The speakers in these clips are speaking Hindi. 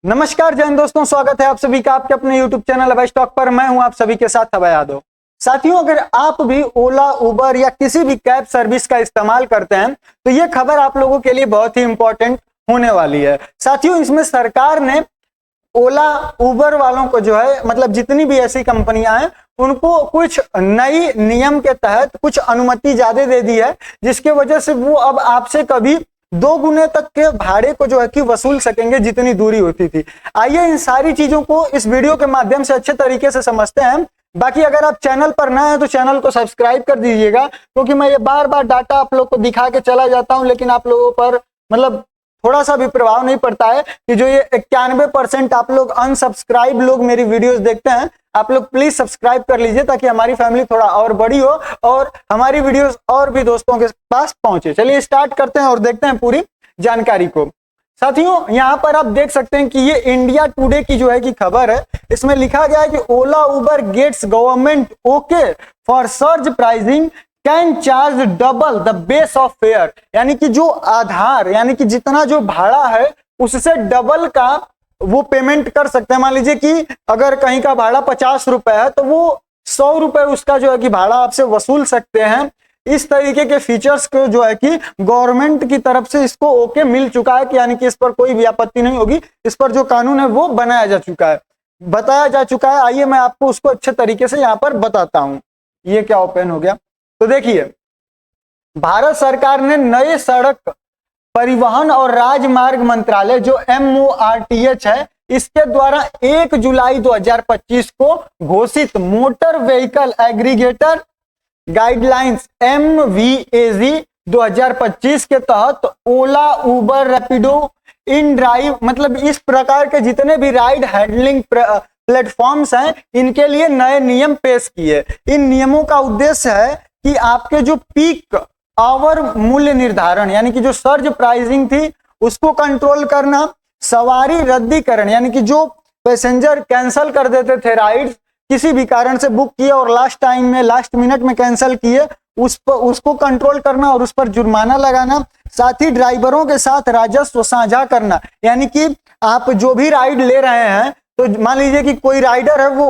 नमस्कार जैन दोस्तों, स्वागत है आप सभी का आपके अपने YouTube चैनल अभय स्टॉक पर। मैं हूं आप सभी के साथ अभय यादव। साथियों, अगर आप भी ओला, उबर या किसी भी कैब सर्विस का इस्तेमाल करते हैं तो ये खबर आप लोगों के लिए बहुत ही इंपॉर्टेंट होने वाली है। साथियों, इसमें सरकार ने ओला, उबर वालों को जो है मतलब जितनी भी ऐसी कंपनियां हैं उनको कुछ नई नियम के तहत कुछ अनुमति ज्यादा दे दी है, जिसके वजह से वो अब आपसे कभी 2 गुने तक के भाड़े को जो है कि वसूल सकेंगे जितनी दूरी होती थी। आइए इन सारी चीजों को इस वीडियो के माध्यम से अच्छे तरीके से समझते हैं। बाकी अगर आप चैनल पर नए हैं तो चैनल को सब्सक्राइब कर दीजिएगा, क्योंकि मैं ये बार बार डाटा आप लोग को दिखा के चला जाता हूं, लेकिन आप लोगों पर मतलब थोड़ा सा भी प्रभाव नहीं पड़ता है कि जो ये 91% आप लोग अनसब्सक्राइब लोग मेरी वीडियोस देखते हैं। आप लोग प्लीज सब्सक्राइब कर लीजिए ताकि हमारी फैमिली थोड़ा और बड़ी हो और हमारी वीडियोस और भी दोस्तों के पास पहुंचे। चलिए स्टार्ट करते हैं और देखते हैं पूरी जानकारी को। साथियों, यहाँ पर आप देख सकते हैं कि ये इंडिया टुडे की जो है कि खबर है। इसमें लिखा गया है कि Ola Uber gets government okay for surge pricing can charge double the base of fare, यानी कि जो आधार यानी कि जितना जो भाड़ा है उससे डबल का वो पेमेंट कर सकते हैं। मान लीजिए कि अगर कहीं का भाड़ा 50 रुपए है तो वो 100 रुपए उसका जो है कि भाड़ा आपसे वसूल सकते हैं। इस तरीके के फीचर्स को जो है कि गवर्नमेंट की तरफ से इसको ओके मिल चुका है कि यानी कि इस पर कोई भी आपत्ति नहीं होगी। इस पर जो कानून है वो बनाया जा चुका है, बताया जा चुका है। आइए मैं आपको उसको अच्छे तरीके से यहाँ पर बताता हूं। ये क्या ओपन हो गया, तो देखिए, भारत सरकार ने नए सड़क परिवहन और राजमार्ग मंत्रालय जो MORTH है, इसके द्वारा 1 जुलाई 2025 को घोषित motor vehicle aggregator guidelines MVAG 2025 के तहत ओला, उबर, रैपिडो, इन ड्राइव मतलब इस प्रकार के जितने भी राइड हैंडलिंग प्लेटफॉर्म्स हैं इनके लिए नए नियम पेश किए। इन नियमों का उद्देश्य है कि आपके जो पीक आवर मूल्य निर्धारण यानी कि जो सर्ज प्राइसिंग थी उसको कंट्रोल करना, सवारी रद्दीकरण यानी कि जो पैसेंजर कैंसिल कर देते थे राइड्स, किसी भी कारण से बुक किए और लास्ट मिनट में कैंसिल किए, उसको कंट्रोल करना और उस पर जुर्माना लगाना। साथ ही ड्राइवरों के साथ राजस्व साझा करना, यानी कि आप जो भी राइड ले रहे हैं तो मान लीजिए कि कोई राइडर है वो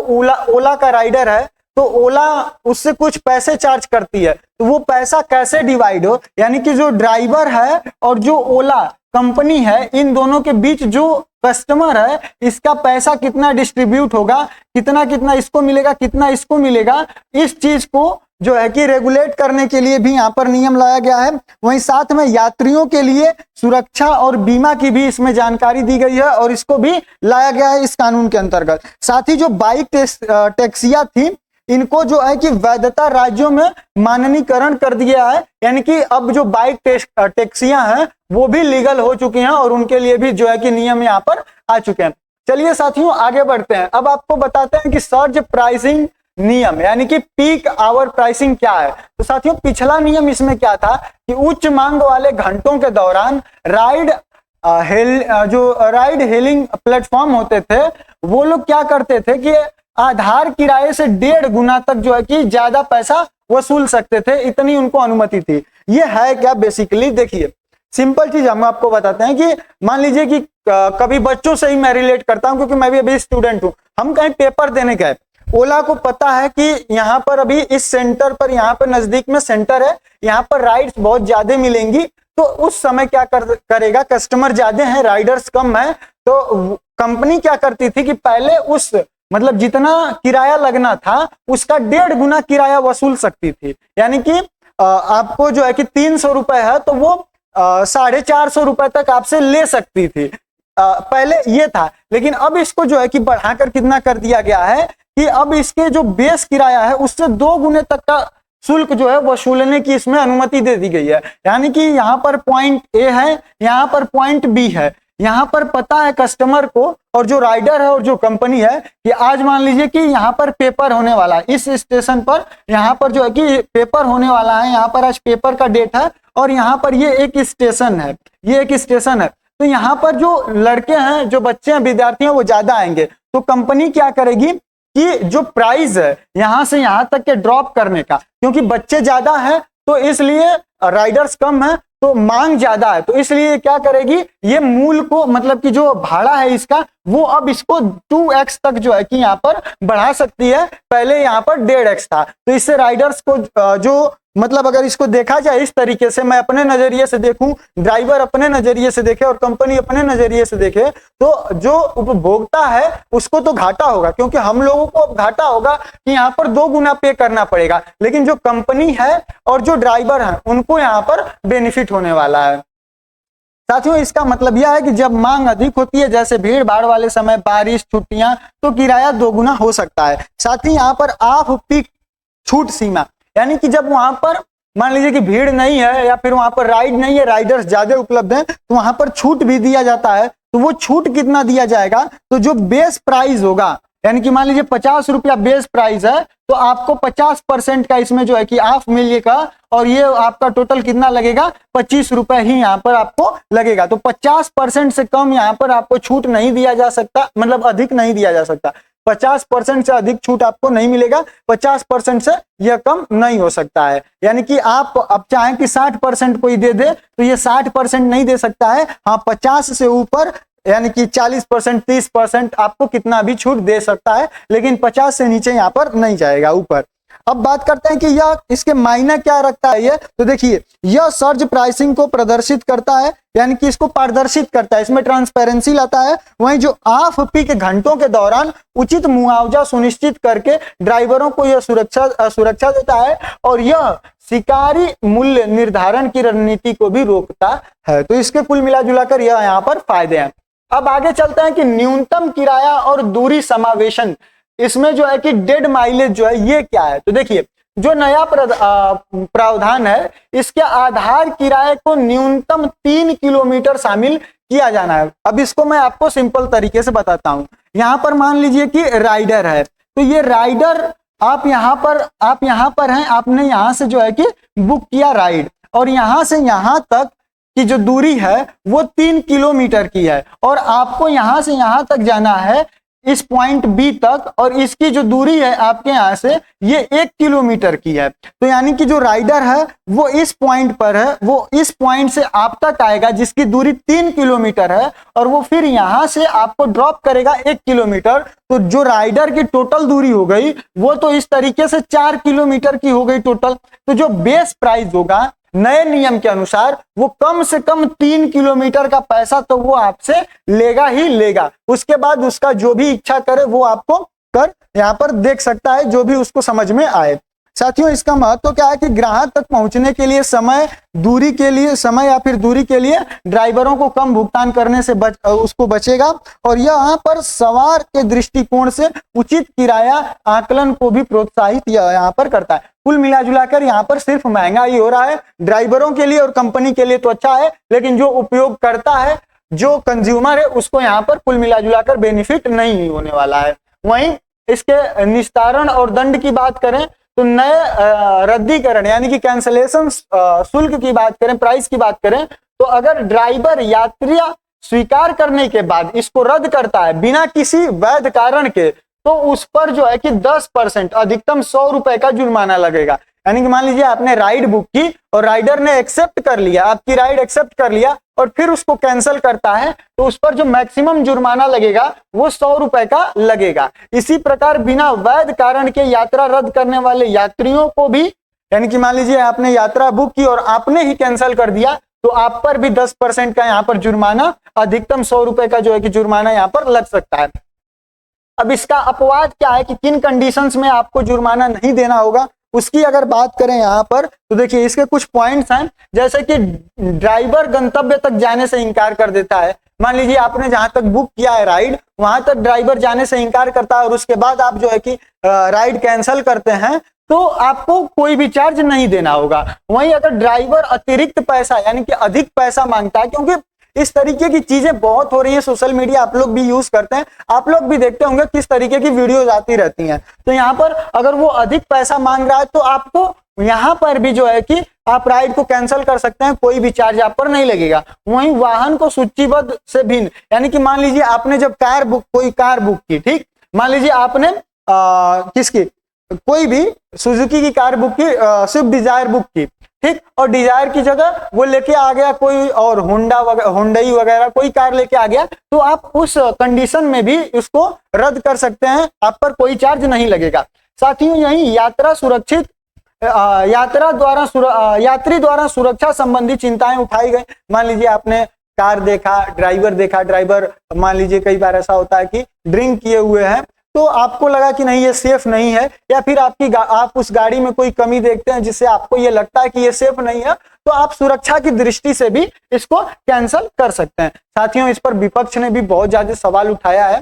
ओला का राइडर है तो ओला उससे कुछ पैसे चार्ज करती है, तो वो पैसा कैसे डिवाइड हो, यानी कि जो ड्राइवर है और जो ओला कंपनी है इन दोनों के बीच जो कस्टमर है इसका पैसा कितना डिस्ट्रीब्यूट होगा, कितना कितना इसको मिलेगा, कितना इसको मिलेगा, इस चीज को जो है कि रेगुलेट करने के लिए भी यहाँ पर नियम लाया गया है। वहीं साथ में यात्रियों के लिए सुरक्षा और बीमा की भी इसमें जानकारी दी गई है और इसको भी लाया गया है इस कानून के अंतर्गत। साथ ही जो बाइक टैक्सियां थी इनको जो है कि वैधता राज्यों में माननीकरण कर दिया है, यानी कि अब जो बाइक टैक्सियां हैं वो भी लीगल हो चुकी हैं और उनके लिए भी जो है कि नियम यहाँ पर आ चुके हैं। चलिए साथियों आगे बढ़ते हैं। अब आपको बताते हैं कि सर्ज प्राइसिंग नियम यानी कि पीक आवर प्राइसिंग क्या है। तो साथियों, पिछला नियम इसमें क्या था कि उच्च मांग वाले घंटों के दौरान जो राइड हेलिंग प्लेटफॉर्म होते थे वो लोग क्या करते थे कि आधार किराए से 1.5 गुना तक जो है कि ज्यादा पैसा वसूल सकते थे, इतनी उनको अनुमति थी। ये है क्या बेसिकली, देखिए सिंपल चीज हम आपको बताते हैं कि मान लीजिए कि कभी बच्चों से ही मैं रिलेट करता हूं क्योंकि मैं भी अभी स्टूडेंट हूं। हम कहीं पेपर देने गए, ओला को पता है कि यहाँ पर अभी इस सेंटर पर, यहाँ पर नजदीक में सेंटर है, यहाँ पर राइड्स बहुत ज्यादा मिलेंगी, तो उस समय क्या करेगा, कस्टमर ज्यादा है, राइडर्स कम है, तो कंपनी क्या करती थी कि पहले उस मतलब जितना किराया लगना था उसका 1.5 गुना किराया वसूल सकती थी। यानी कि आपको जो है कि 300 रुपए है तो वो 450 रुपए तक आपसे ले सकती थी। पहले ये था, लेकिन अब इसको जो है कि बढ़ाकर कितना कर दिया गया है कि अब इसके जो बेस किराया है उससे 2 गुने तक का शुल्क जो है वसूलने की इसमें अनुमति दे दी गई है। यानी कि यहाँ पर पॉइंट ए है, यहाँ पर पॉइंट बी है। यहाँ पर पता है कस्टमर को और जो राइडर है और जो कंपनी है कि आज मान लीजिए कि यहाँ पर पेपर होने वाला है, इस स्टेशन पर यहाँ पर जो है कि पेपर होने वाला है, यहाँ पर आज पेपर का डेट है और यहाँ पर ये एक स्टेशन है, ये एक स्टेशन है, तो यहाँ पर जो लड़के हैं, जो बच्चे हैं, विद्यार्थी हैं, वो ज्यादा आएंगे। तो कंपनी क्या करेगी कि जो प्राइस है यहाँ से यहाँ तक के ड्रॉप करने का, क्योंकि बच्चे ज्यादा हैं तो इसलिए राइडर्स कम है, तो मांग ज्यादा है, तो इसलिए क्या करेगी, ये मूल को मतलब कि जो भाड़ा है इसका वो अब इसको 2x तक जो है कि यहाँ पर बढ़ा सकती है। पहले यहाँ पर 1.5x था। तो इससे राइडर्स को जो मतलब अगर इसको देखा जाए इस तरीके से, मैं अपने नजरिए से देखूं, ड्राइवर अपने नजरिए से देखे और कंपनी अपने नजरिए से देखे, तो जो उपभोक्ता है उसको तो घाटा होगा, क्योंकि हम लोगों को अब घाटा होगा कि यहाँ पर 2 गुना पे करना पड़ेगा, लेकिन जो कंपनी है और जो ड्राइवर है उनको यहाँ पर बेनिफिट होने वाला है। साथियों, इसका मतलब यह है कि जब मांग अधिक होती है, जैसे भीड़ भाड़ वाले समय, बारिश, छुट्टियां, तो किराया 2 गुना हो सकता है। साथ ही यहाँ पर ऑफ पीक छूट सीमा, यानी कि जब वहां पर मान लीजिए कि भीड़ नहीं है या फिर वहां पर राइड नहीं है, राइडर्स ज्यादा उपलब्ध हैं, तो वहां पर छूट भी दिया जाता है। तो वो छूट कितना दिया जाएगा, तो जो बेस प्राइस होगा, यानी कि मान लीजिए 50 रुपया बेस प्राइस है, तो आपको 50% का इसमें जो है कि ऑफ मिलेगा, और ये आपका टोटल कितना लगेगा, 25 रुपए ही यहाँ पर आपको लगेगा। तो 50% से कम यहाँ पर आपको छूट नहीं दिया जा सकता, मतलब अधिक नहीं दिया जा सकता। 50% से अधिक छूट आपको नहीं मिलेगा, 50% से यह कम नहीं हो सकता है। यानी कि आप अब चाहें कि 60% कोई दे दे, तो ये 60% नहीं दे सकता है। हाँ, 50 से ऊपर यानी कि 40%, 30% आपको कितना भी छूट दे सकता है, लेकिन 50 से नीचे यहाँ पर नहीं जाएगा ऊपर। अब बात करते हैं कि यह इसके मायने क्या रखता है ये, तो देखिए यह सर्ज प्राइसिंग को प्रदर्शित करता है, यानी कि इसको प्रदर्शित करता है, इसमें ट्रांसपेरेंसी लाता है। वहीं जो ऑफ पीक घंटों के दौरान उचित मुआवजा सुनिश्चित करके ड्राइवरों को यह सुरक्षा देता है, और यह शिकारी मूल्य निर्धारण की रणनीति को भी रोकता है। तो इसके कुल मिला जुलाकर यह यहाँ पर फायदे हैं। अब आगे चलते हैं कि न्यूनतम किराया और दूरी समावेशन, इसमें जो है कि डेड माइलेज जो है ये क्या है। तो देखिए जो नया प्रावधान है, इसके आधार किराए को न्यूनतम 3 किलोमीटर शामिल किया जाना है। अब इसको मैं आपको सिंपल तरीके से बताता हूं। यहां पर मान लीजिए कि राइडर है, तो ये राइडर आप यहां पर हैं, आपने यहां से जो है कि बुक किया राइड, और यहां से यहां तक की जो दूरी है वो 3 किलोमीटर की है, और आपको यहां से यहां तक जाना है इस पॉइंट बी तक, और इसकी जो दूरी है आपके यहां से ये 1 किलोमीटर की है। तो यानी कि जो राइडर है वो इस पॉइंट पर है, वो इस पॉइंट से आप तक आएगा जिसकी दूरी 3 किलोमीटर है, और वो फिर यहां से आपको ड्रॉप करेगा 1 किलोमीटर। तो जो राइडर की टोटल दूरी हो गई वो तो इस तरीके से 4 किलोमीटर की हो गई टोटल। तो जो बेस प्राइस होगा नए नियम के अनुसार वो कम से कम 3 किलोमीटर का पैसा तो वो आपसे लेगा ही लेगा। उसके बाद उसका जो भी इच्छा करे वो आपको कर यहाँ पर देख सकता है, जो भी उसको समझ में आए। साथियों, इसका महत्व क्या है कि ग्राहक तक पहुंचने के लिए समय या फिर दूरी के लिए ड्राइवरों को कम भुगतान करने से उसको बचेगा, और यहाँ पर सवार के दृष्टिकोण से उचित किराया आकलन को भी प्रोत्साहित यहाँ पर करता है। कुल मिलाजुलाकर यहाँ पर सिर्फ महंगा ही हो रहा है ड्राइवरों के लिए और कंपनी के लिए तो अच्छा है, लेकिन जो उपयोग करता है, जो कंज्यूमर है, उसको यहाँ पर कुल मिलाजुलाकर बेनिफिट नहीं होने वाला है। वहीं इसके निस्तारण और दंड की बात करें तो नए रद्दीकरण यानी कि कैंसलेशन शुल्क की बात करें, प्राइस की बात करें, तो अगर ड्राइवर यात्रियां स्वीकार करने के बाद इसको रद्द करता है बिना किसी वैध कारण के, तो उस पर जो है कि 10% अधिकतम 100 रुपए का जुर्माना लगेगा। यानी कि मान लीजिए आपने राइड बुक की और राइडर ने एक्सेप्ट कर लिया, आपकी राइड एक्सेप्ट कर लिया और फिर उसको कैंसिल करता है, तो उस पर जो मैक्सिमम जुर्माना लगेगा वो 100 रुपए का लगेगा। इसी प्रकार बिना वैध कारण के यात्रा रद्द करने वाले यात्रियों को भी, यानी कि मान लीजिए आपने यात्रा बुक की और आपने ही कैंसिल कर दिया, तो आप पर भी 10% का यहाँ पर जुर्माना, अधिकतम 100 रुपए का जो है कि जुर्माना यहाँ पर लग सकता है। अब इसका अपवाद क्या है कि किन कंडीशंस में आपको जुर्माना नहीं देना होगा, उसकी अगर बात करें यहाँ पर, तो देखिए इसके कुछ पॉइंट्स हैं, जैसे कि ड्राइवर गंतव्य तक जाने से इनकार कर देता है। मान लीजिए आपने जहां तक बुक किया है राइड, वहां तक ड्राइवर जाने से इनकार करता है और उसके बाद आप जो है कि राइड कैंसिल करते हैं, तो आपको कोई भी चार्ज नहीं देना होगा। वहीं अगर ड्राइवर अतिरिक्त पैसा यानी कि अधिक पैसा मांगता है, क्योंकि इस तरीके की चीजें बहुत हो रही है, सोशल मीडिया आप लोग भी यूज करते हैं, आप लोग भी देखते होंगे किस तरीके की वीडियोज आती रहती हैं। तो यहाँ पर अगर वो अधिक पैसा मांग रहा है तो आपको यहाँ पर भी जो है कि आप राइड को कैंसिल कर सकते हैं, कोई भी चार्ज आप पर नहीं लगेगा। वहीं वाहन को सूचीबद्ध से भिन्न, यानी कि मान लीजिए आपने जब कोई कार बुक की, ठीक, मान लीजिए आपने किसकी, कोई भी सुजुकी की कार बुक की, स्विफ्ट डिजायर बुक की, ठीक, और डिजायर की जगह वो लेके आ गया कोई और हुंडई वगैरह कोई कार लेके आ गया, तो आप उस कंडीशन में भी उसको रद्द कर सकते हैं, आप पर कोई चार्ज नहीं लगेगा। साथियों यही यात्री द्वारा सुरक्षा संबंधी चिंताएं उठाई गई। मान लीजिए आपने कार देखा, ड्राइवर मान लीजिए कई बार ऐसा होता है कि ड्रिंक किए हुए हैं, तो आपको लगा कि नहीं ये सेफ नहीं है, या फिर आप उस गाड़ी में कोई कमी देखते हैं जिससे आपको ये लगता है कि ये सेफ नहीं है, तो आप सुरक्षा की दृष्टि से भी इसको कैंसिल कर सकते हैं। साथियों इस पर विपक्ष ने भी बहुत ज्यादा सवाल उठाया है,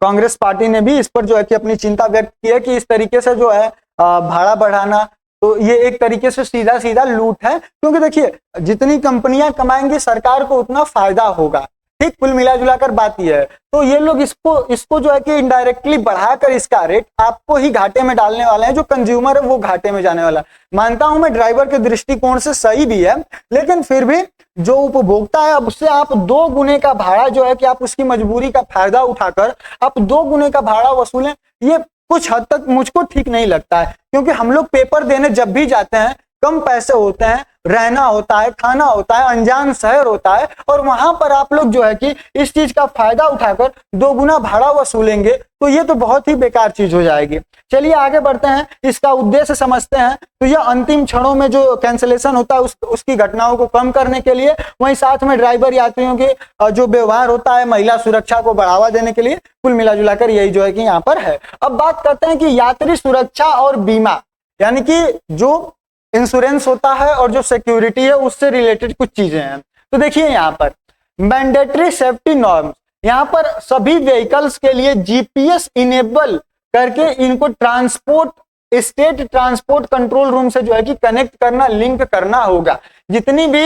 कांग्रेस पार्टी ने भी इस पर जो है कि अपनी चिंता व्यक्त की है कि इस तरीके से जो है भाड़ा बढ़ाना, तो ये एक तरीके से सीधा सीधा लूट है, क्योंकि देखिए जितनी कंपनियां कमाएंगी सरकार को उतना फायदा होगा। ठीक, कुल मिला जुलाकर बात यह है। तो ये लोग इसको जो है कि इनडायरेक्टली बढ़ाकर इसका रेट आपको ही घाटे में डालने वाले हैं, जो कंज्यूमर है वो घाटे में जाने वाला है। मानता हूं मैं ड्राइवर के दृष्टिकोण से सही भी है, लेकिन फिर भी जो उपभोक्ता है अब उससे आप 2 गुने का भाड़ा जो है कि आप उसकी मजबूरी का फायदा उठाकर आप 2 गुने का भाड़ा वसूलें, ये कुछ हद तक मुझको ठीक नहीं लगता है। क्योंकि हम लोग पेपर देने जब भी जाते हैं कम पैसे होते हैं, रहना होता है, खाना होता है, अनजान शहर होता है, और वहां पर आप लोग जो है कि इस चीज का फायदा उठाकर 2 गुना भाड़ा वसूलेंगे, तो ये तो बहुत ही बेकार चीज हो जाएगी। चलिए आगे बढ़ते हैं, इसका उद्देश्य समझते हैं। तो यह अंतिम क्षणों में जो कैंसिलेशन होता है उसकी घटनाओं को कम करने के लिए, वहीं साथ में ड्राइवर यात्रियों के जो व्यवहार होता है महिला सुरक्षा को बढ़ावा देने के लिए, कुल मिला जुलाकर यही जो है कि यहाँ पर है। अब बात करते हैं कि यात्री सुरक्षा और बीमा, यानी कि जो इंश्योरेंस होता है और जो सिक्योरिटी है उससे रिलेटेड कुछ चीजें हैं। तो देखिए यहाँ पर मैंडेटरी सेफ्टी नॉर्म्स, यहाँ पर सभी व्हीकल्स के लिए जीपीएस इनेबल करके इनको स्टेट ट्रांसपोर्ट कंट्रोल रूम से जो है कि कनेक्ट करना, लिंक करना होगा। जितनी भी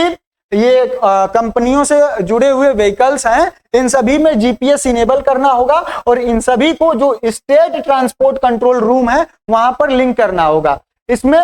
ये कंपनियों से जुड़े हुए व्हीकल्स हैं इन सभी में जीपीएस इनेबल करना होगा, और इन सभी को जो स्टेट ट्रांसपोर्ट कंट्रोल रूम है वहां पर लिंक करना होगा। इसमें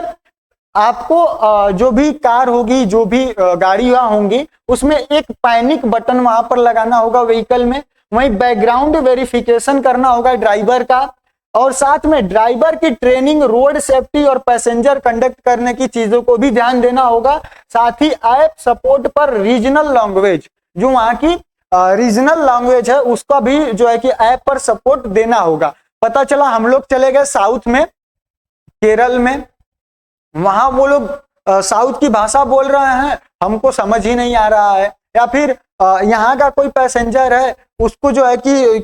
आपको जो भी कार होगी, जो भी गाड़ियां होंगी, उसमें एक पैनिक बटन वहां पर लगाना होगा व्हीकल में। वहीं बैकग्राउंड वेरिफिकेशन करना होगा ड्राइवर का, और साथ में ड्राइवर की ट्रेनिंग, रोड सेफ्टी और पैसेंजर कंडक्ट करने की चीजों को भी ध्यान देना होगा। साथ ही ऐप सपोर्ट पर रीजनल लैंग्वेज, जो वहां की रीजनल लैंग्वेज है उसका भी जो है कि ऐप पर सपोर्ट देना होगा। पता चला हम लोग चले गए साउथ में, केरल में, वहां वो लोग साउथ की भाषा बोल रहे हैं, हमको समझ ही नहीं आ रहा है, या फिर यहाँ का कोई पैसेंजर है उसको जो है कि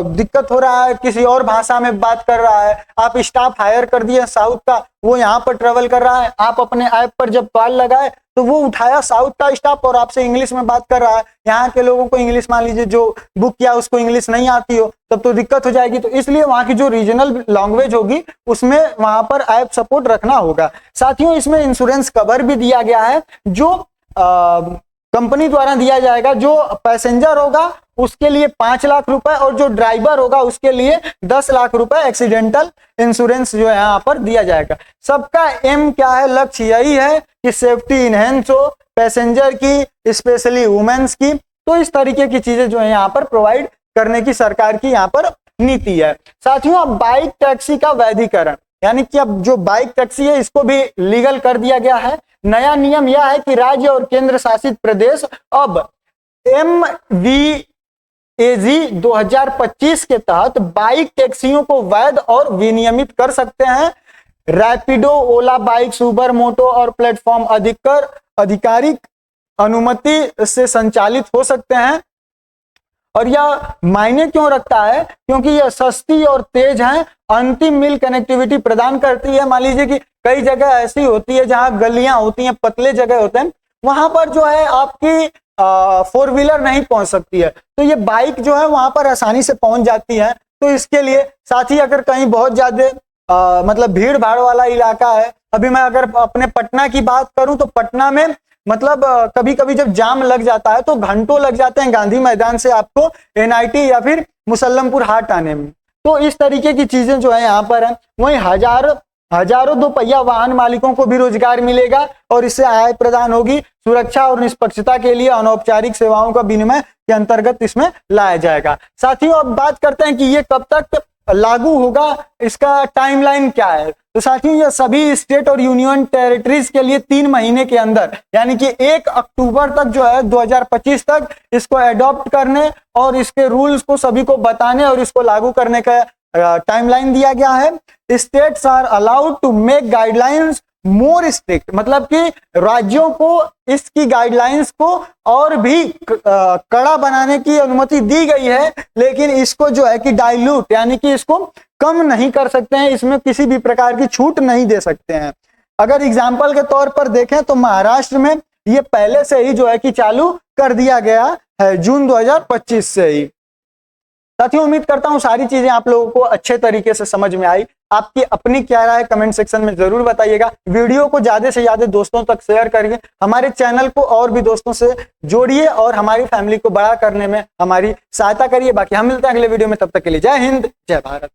दिक्कत हो रहा है, किसी और भाषा में बात कर रहा है, आप स्टाफ हायर कर दिए साउथ का, वो यहाँ पर ट्रेवल कर रहा है, आप अपने ऐप पर जब कॉल लगाए तो वो उठाया साउथ का स्टाफ और आपसे इंग्लिश में बात कर रहा है। यहाँ के लोगों को इंग्लिश, मान लीजिए जो बुक किया उसको इंग्लिश नहीं आती हो, तब तो दिक्कत हो जाएगी। तो इसलिए वहाँ की जो रीजनल लैंग्वेज होगी उसमें वहां पर ऐप सपोर्ट रखना होगा। साथियों इसमें इंश्योरेंस कवर भी दिया गया है, जो कंपनी द्वारा दिया जाएगा। जो पैसेंजर होगा उसके लिए 5 लाख रुपए, और जो ड्राइवर होगा उसके लिए 10 लाख रुपए एक्सीडेंटल इंश्योरेंस जो है यहाँ पर दिया जाएगा। सबका एम क्या है, लक्ष्य यही है कि सेफ्टी इनहेंस हो पैसेंजर की, स्पेशली वुमेन्स की। तो इस तरीके की चीजें जो है यहाँ पर प्रोवाइड करने की सरकार की यहाँ पर नीति है। साथियों अब बाइक टैक्सी का वैधीकरण, यानी कि अब जो बाइक टैक्सी है इसको भी लीगल कर दिया गया है। नया नियम यह है कि राज्य और केंद्र शासित प्रदेश अब MVAG 2025 के तहत बाइक टैक्सियों को वैध और विनियमित कर सकते हैं। रैपिडो, ओला बाइक्स, उबर, मोटो और प्लेटफॉर्म आधिकारिक अनुमति से संचालित हो सकते हैं। और यह मायने क्यों रखता है, क्योंकि यह सस्ती और तेज है, अंतिम मील कनेक्टिविटी प्रदान करती है। मान लीजिए कि कई जगह ऐसी होती है जहां गलियां होती हैं, पतले जगह होते हैं, वहां पर जो है आपकी 4 व्हीलर नहीं पहुंच सकती है, तो ये बाइक जो है वहां पर आसानी से पहुंच जाती है। तो इसके लिए साथ ही अगर कहीं बहुत ज्यादा मतलब भीड़ भाड़ वाला इलाका है, अभी मैं अगर अपने पटना की बात करूं तो पटना में मतलब कभी कभी जब जाम लग जाता है तो घंटों लग जाते हैं गांधी मैदान से आपको NIT या फिर मुसल्लमपुर हाट आने में। तो इस तरीके की चीजें जो है यहाँ पर है। वहीं हजारों दोपहिया वाहन मालिकों को भी रोजगार मिलेगा और इससे आय प्रदान होगी। सुरक्षा और निष्पक्षता के लिए अनौपचारिक सेवाओं का विनिमय के अंतर्गत इसमें लाया जाएगा। साथियों अब बात करते हैं कि ये कब तक लागू होगा, इसका टाइमलाइन क्या है। तो साथियों ये सभी स्टेट और यूनियन टेरिटरीज के लिए 3 महीने के अंदर यानी कि 1 अक्टूबर तक जो है 2025 तक इसको एडॉप्ट करने और इसके रूल्स को सभी को बताने और इसको लागू करने का टाइमलाइन दिया गया है। States are allowed to make guidelines more strict, मतलब कि राज्यों को इसकी गाइडलाइंस को और भी कड़ा बनाने की अनुमति दी गई है, लेकिन इसको जो है कि डाइल्यूट यानी कि इसको कम नहीं कर सकते हैं, इसमें किसी भी प्रकार की छूट नहीं दे सकते हैं। अगर एग्जाम्पल के तौर पर देखें तो महाराष्ट्र में ये पहले से ही जो है कि चालू कर दिया गया है जून 2025 से ही। साथियों उम्मीद करता हूं सारी चीजें आप लोगों को अच्छे तरीके से समझ में आई। आपकी अपनी क्या राय कमेंट सेक्शन में जरूर बताइएगा। वीडियो को ज्यादा से ज्यादा दोस्तों तक शेयर करिए, हमारे चैनल को और भी दोस्तों से जोड़िए और हमारी फैमिली को बड़ा करने में हमारी सहायता करिए। बाकी हम मिलते हैं अगले वीडियो में, तब तक के लिए जय हिंद जय भारत।